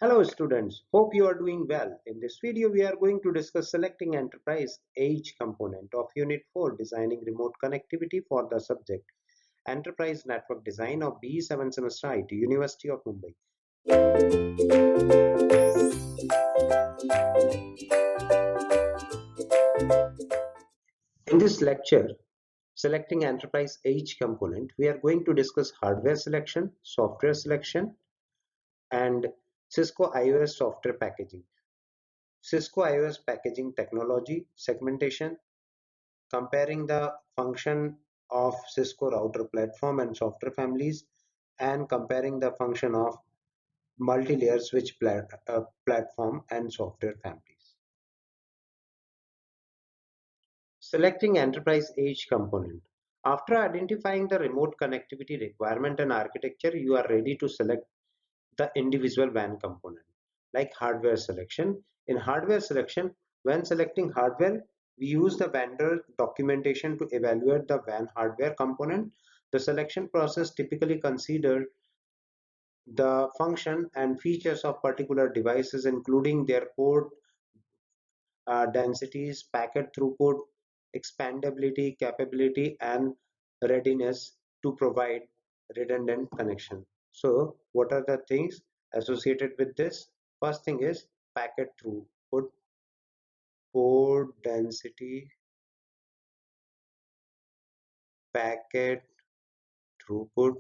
Hello students, hope you are doing well. In this video we are going to discuss selecting enterprise age component of unit 4 designing remote connectivity for the subject enterprise network design of B7 semester IT University of Mumbai. In this lecture selecting enterprise age component we are going to discuss hardware selection, software selection and Cisco iOS software packaging. Cisco iOS packaging technology, segmentation, comparing the function of Cisco router platform and software families, and comparing the function of multi-layer switch platform and software families. Selecting enterprise edge component. After identifying the remote connectivity requirement and architecture, you are ready to select the individual WAN component. Like hardware selection. In hardware selection, when selecting hardware, we use the vendor documentation to evaluate the WAN hardware component. The selection process typically considers the function and features of particular devices, including their port densities, packet throughput, expandability, capability, and readiness to provide redundant connection. So, what are the things associated with this? First thing is packet throughput, port density, packet throughput.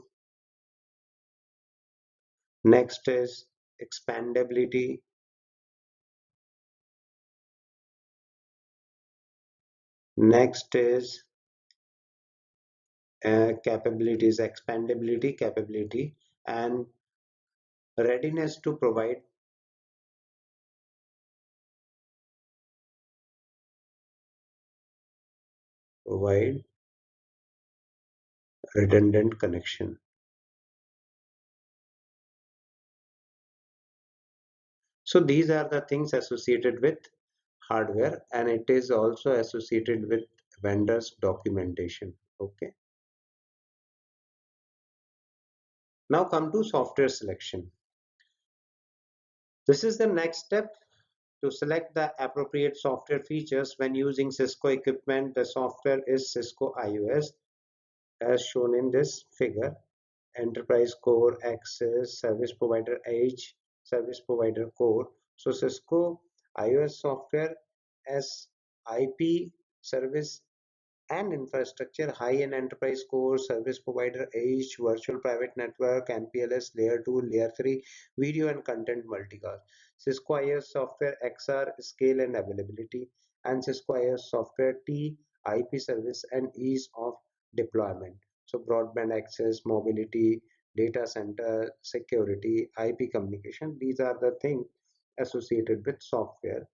Next is expandability. Next is capabilities, expandability, capability, and readiness to provide redundant connection. So these are the things associated with hardware, and it is also associated with vendors documentation. Okay. Now come to software selection. This is the next step to select the appropriate software features when using Cisco equipment. The software is Cisco iOS as shown in this figure. Enterprise Core, Access, Service Provider Edge, Service Provider Core. So Cisco iOS software as IP service and infrastructure, high-end enterprise core, service provider edge, virtual private network, MPLS, layer 2, layer 3, video and content multicast. Cisco iOS software XR, scale and availability, and Cisco iOS software T, IP service and ease of deployment. So broadband access, mobility, data center, security, IP communication, these are the things associated with software.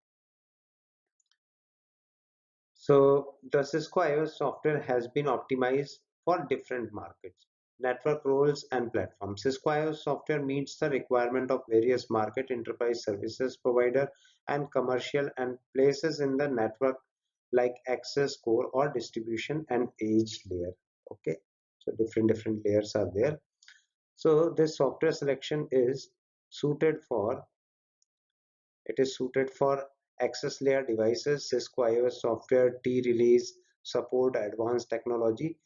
So the Cisco iOS software has been optimized for different markets, network roles and platforms. Cisco iOS software meets the requirement of various market enterprise services provider and commercial and places in the network like access core or distribution and edge layer. Okay, so different layers are there. So this software selection is suited for it is suited for access layer devices, Cisco iOS software, T-Release, support advanced technology,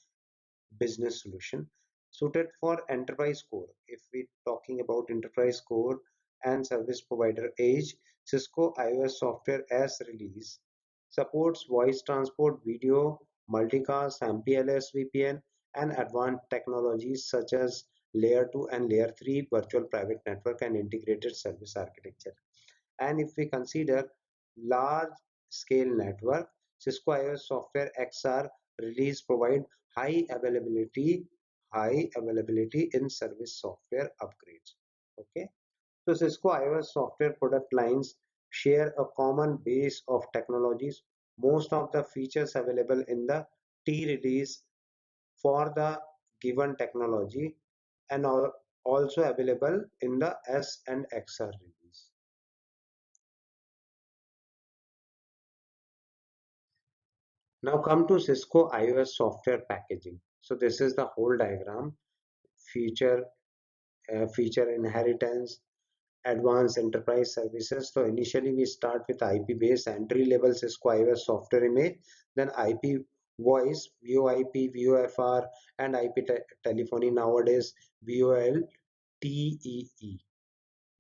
business solution. Suited for enterprise core. If we're talking about enterprise core and service provider edge, Cisco iOS software as release supports voice transport, video, multicast, MPLS VPN, and advanced technologies such as layer 2 and layer 3 virtual private network and integrated service architecture. And if we consider large scale network, Cisco iOS software XR release provide high availability in service software upgrades. Okay, so Cisco iOS software product lines share a common base of technologies. Most of the features available in the T release for the given technology and are also available in the S and XR release. Now come to Cisco iOS software packaging. So this is the whole diagram, feature inheritance, Advanced enterprise services. So initially we start with IP based entry level Cisco IOS software image, then IP voice, VoIP, VoFR, and IP telephony, nowadays VoLTE,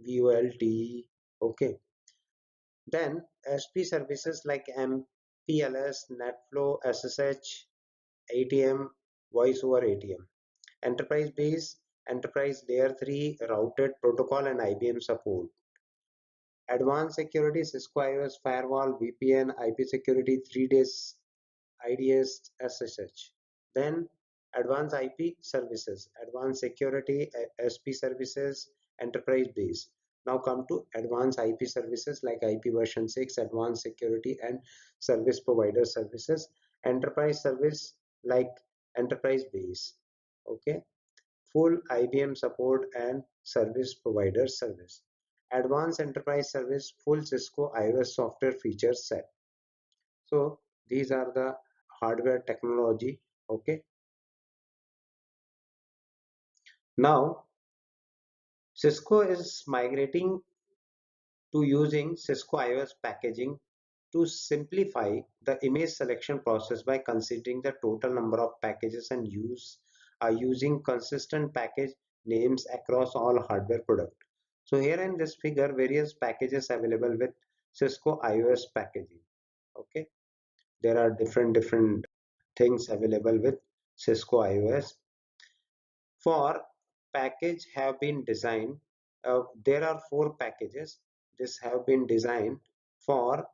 VoLTE. Okay. Then SP services like MPLS, NetFlow, SSH, ATM, voice over ATM. Enterprise base, enterprise layer 3, routed protocol and IBM support. Advanced security, Cisco IOS firewall, VPN, IP security, 3 days IDS, SSH. Then advanced IP services, advanced security, SP services, enterprise base. Now come to advanced IP services like IP version 6, advanced security and service provider services, enterprise service like enterprise base. Okay, full IBM support and service provider service. Advanced enterprise service, full Cisco IOS software feature set. So these are the hardware technology. Okay. Now Cisco is migrating to using Cisco IOS packaging to simplify the image selection process by considering the total number of packages and using consistent package names across all hardware products. So here in this figure, various packages available with Cisco IOS packaging. Okay, there are different things available with Cisco IOS. For package have been designed, there are four packages. This have been designed for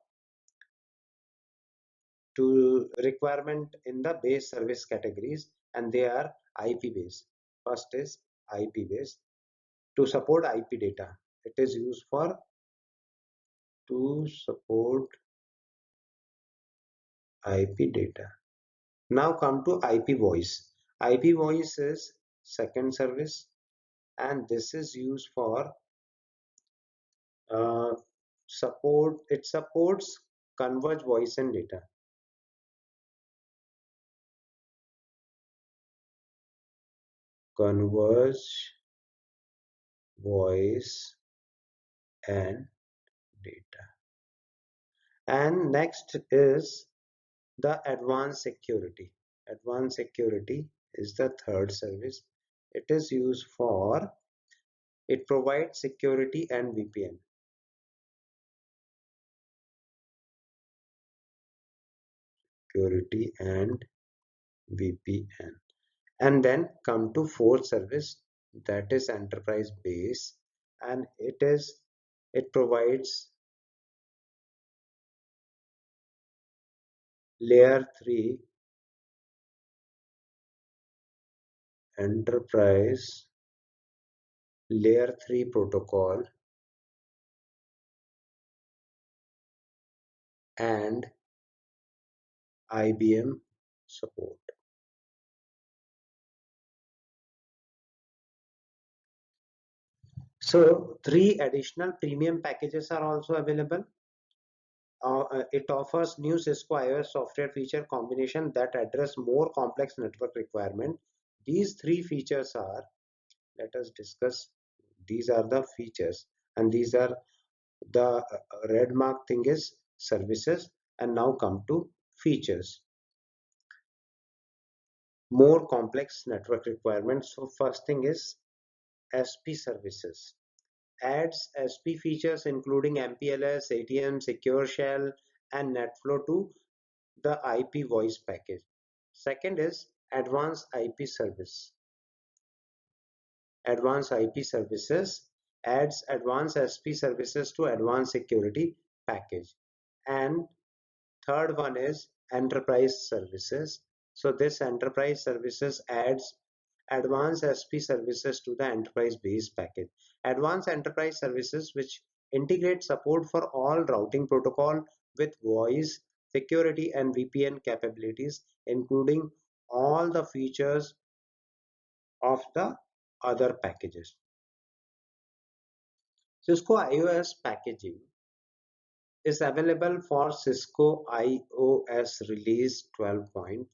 to requirement in the base service categories, and they are IP based. First is IP based to support IP data. It is used for to support IP data. Now come to IP voice. IP voice is second service, and this is used for uh, it supports converge voice and data. Converge voice and data. And next is the advanced security. Advanced security is the third service. It is used for, it provides security and VPN. Security and VPN. And then come to fourth service, that is enterprise base, and it provides layer 3 enterprise layer 3 protocol and IBM support. So three additional premium packages are also available. It offers new Cisco IOS software feature combination that address more complex network requirement. These three features are, let us discuss. These are the features, and these are the red mark thing is services. And now come to features. More complex network requirements. So first thing is SP services. Adds SP features including MPLS, ATM, Secure Shell, and NetFlow to the IP voice package. Second is advanced IP service. Advanced IP services adds advanced SP services to advanced security package. And third one is enterprise services. So this enterprise services adds advanced SP services to the enterprise base package. Advanced enterprise services which integrate support for all routing protocol with voice, security and VPN capabilities, including all the features of the other packages. Cisco IOS packaging is available for Cisco IOS release 12.3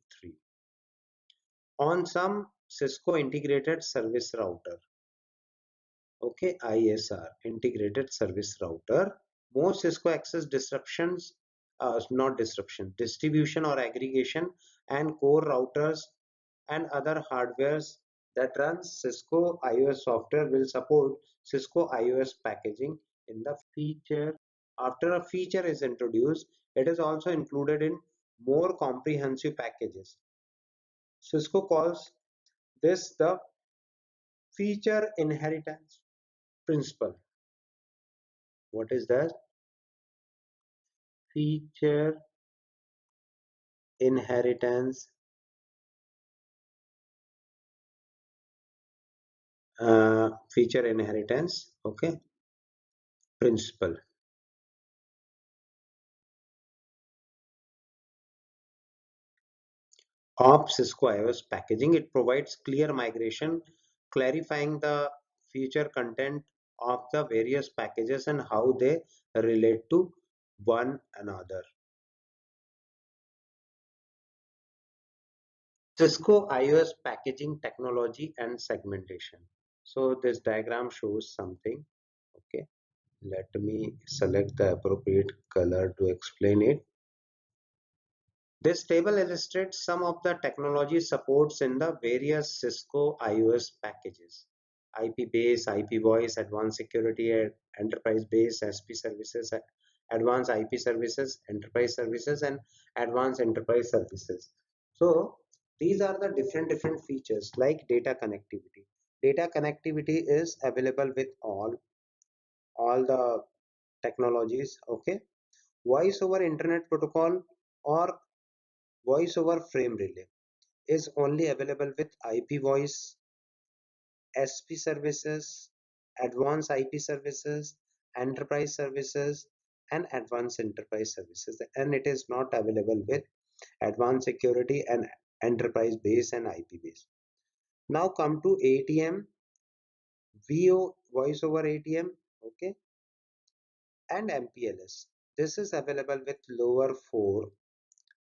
on some Cisco integrated service router. Okay, ISR, Integrated Service Router. Most Cisco access disruptions, not disruption, distribution or aggregation and core routers and other hardwares that runs Cisco iOS software will support Cisco iOS packaging in the feature. After a feature is introduced, it is also included in more comprehensive packages. Cisco calls this the feature inheritance principle. What is that? Feature inheritance feature inheritance, okay, principle of Cisco iOS packaging. It provides clear migration, clarifying the feature content of the various packages and how they relate to one another. Cisco iOS packaging technology and segmentation. So this diagram shows something. Okay, let me select the appropriate color to explain it. This table illustrates some of the technology supports in the various Cisco iOS packages. IP base, IP voice, advanced security, enterprise base, SP services, advanced IP services, enterprise services, and advanced enterprise services. So these are the different features like data connectivity. Data connectivity is available with all the technologies. Okay, voice over internet protocol or voice over frame relay is only available with IP voice, SP services, advanced IP services, enterprise services, and advanced enterprise services, and it is not available with advanced security and enterprise base and IP base. Now come to ATM, VO voice over ATM, okay, and MPLS. This is available with lower four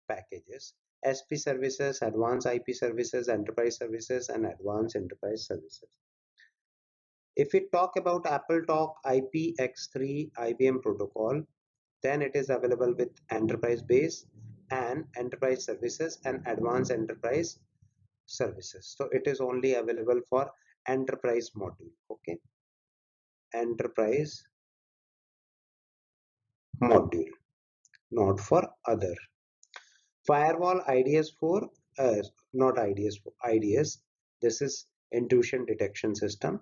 packages: SP services, advanced IP services, enterprise services, and advanced enterprise services. If we talk about Apple Talk IPX3 IBM protocol, then it is available with enterprise base and enterprise services and advanced enterprise services. So it is only available for enterprise module. Okay, enterprise module, not for other. Firewall IDS4, not IDS4, IDS. This is intrusion detection system.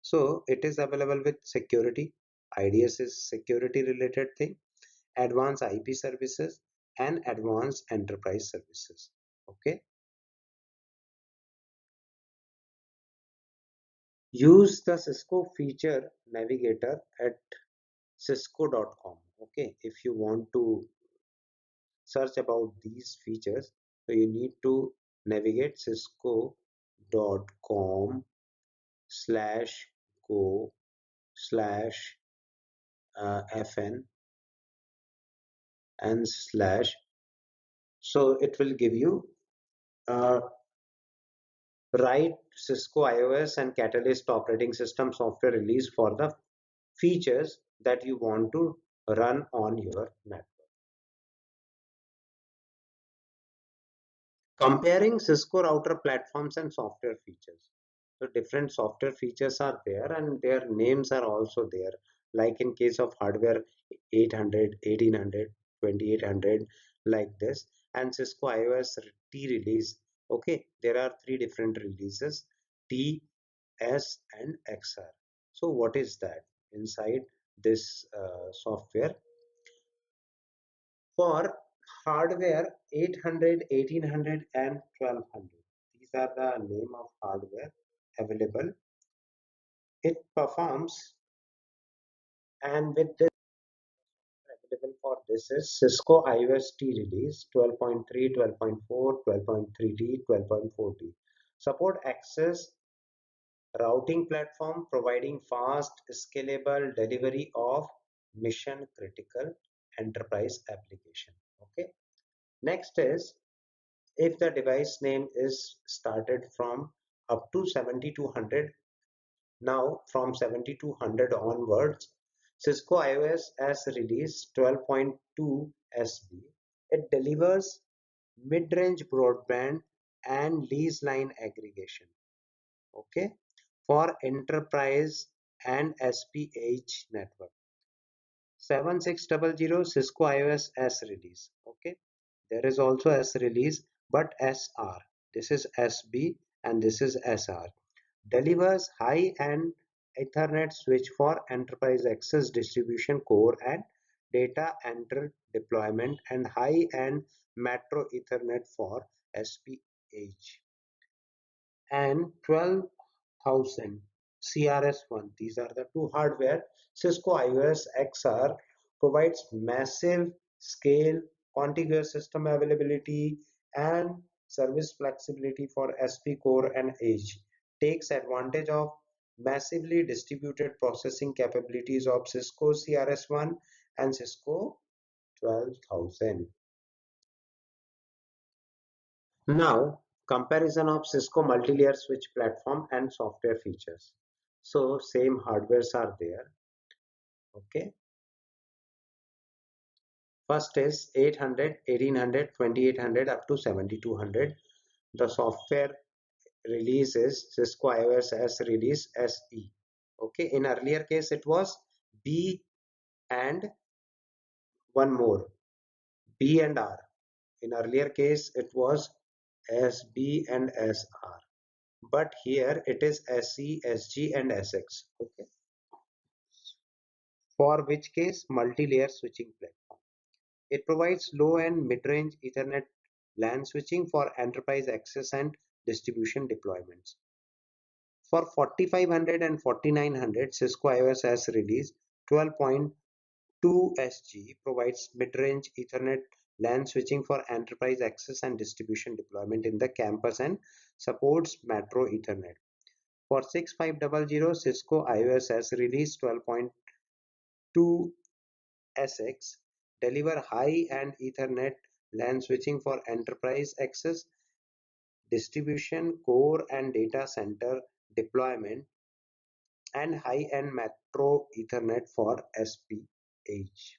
So it is available with security. IDS is security related thing, advanced IP services, and advanced enterprise services. Okay. Use the Cisco feature navigator at cisco.com. Okay. If you want to search about these features, so you need to navigate cisco.com slash go slash fn and slash, so it will give you right Cisco iOS and Catalyst operating system software release for the features that you want to run on your network. Comparing Cisco router platforms and software features. So different software features are there and their names are also there. Like in case of hardware 800, 1800, 2800, like this, and Cisco iOS T release. Okay, there are three different releases: T, S, and XR. So what is that inside this software? For hardware 800, 1800, and 1200. These are the name of hardware available. It performs, and with this available for this is Cisco iOS T release 12.3, 12.4, 12.3T, 12.4T. Support access routing platform providing fast, scalable delivery of mission critical enterprise application. Okay. Next is, if the device name is started from up to 7200, Now, from 7200 onwards, Cisco iOS has released 12.2 SB. It delivers mid-range broadband and lease line aggregation. Okay, for enterprise and SPH network. 7600 Cisco iOS S release. Okay, there is also S release, but SR. This is SB and this is SR. Delivers high-end Ethernet switch for enterprise access distribution core and data center deployment, and high-end Metro Ethernet for SPH, and 12,000 CRS1. These are the two hardware. Cisco IOS XR provides massive scale, contiguous system availability, and service flexibility for SP core and edge. Takes advantage of massively distributed processing capabilities of Cisco CRS1 and Cisco 12,000. Now, comparison of Cisco multi-layer switch platform and software features. So, same hardwares are there. Okay. First is 800, 1800, 2800 up to 7200. The software release is Cisco iOS S release SE. Okay. In earlier case, it was B and one more, B and R. In earlier case, it was SB and SR. But here it is SE, SG and SX. Okay. For which case multi-layer switching platform. It provides low and mid-range Ethernet LAN switching for enterprise access and distribution deployments. For 4500 and 4900, Cisco iOS has released 12.2 SG provides mid-range Ethernet LAN switching for enterprise access and distribution deployment in the campus and supports Metro Ethernet. For 6500, Cisco iOS has released 12.2 SX, deliver high-end Ethernet LAN switching for enterprise access, distribution, core and data center deployment, and high-end Metro Ethernet for SPH.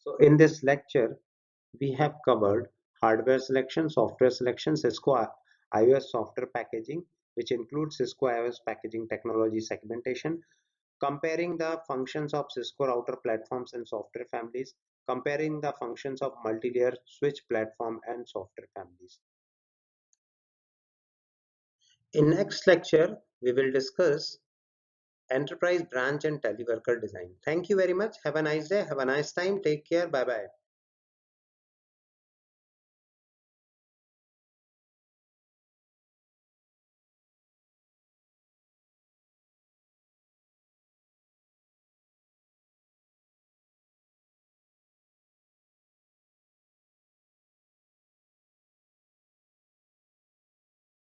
So in this lecture, we have covered hardware selection, software selection, Cisco iOS software packaging, which includes Cisco iOS packaging technology segmentation, comparing the functions of Cisco router platforms and software families, comparing the functions of multi-layer switch platform and software families. In next lecture, we will discuss enterprise branch and teleworker design. Thank you very much. Have a nice day. Have a nice time. Take care. Bye bye.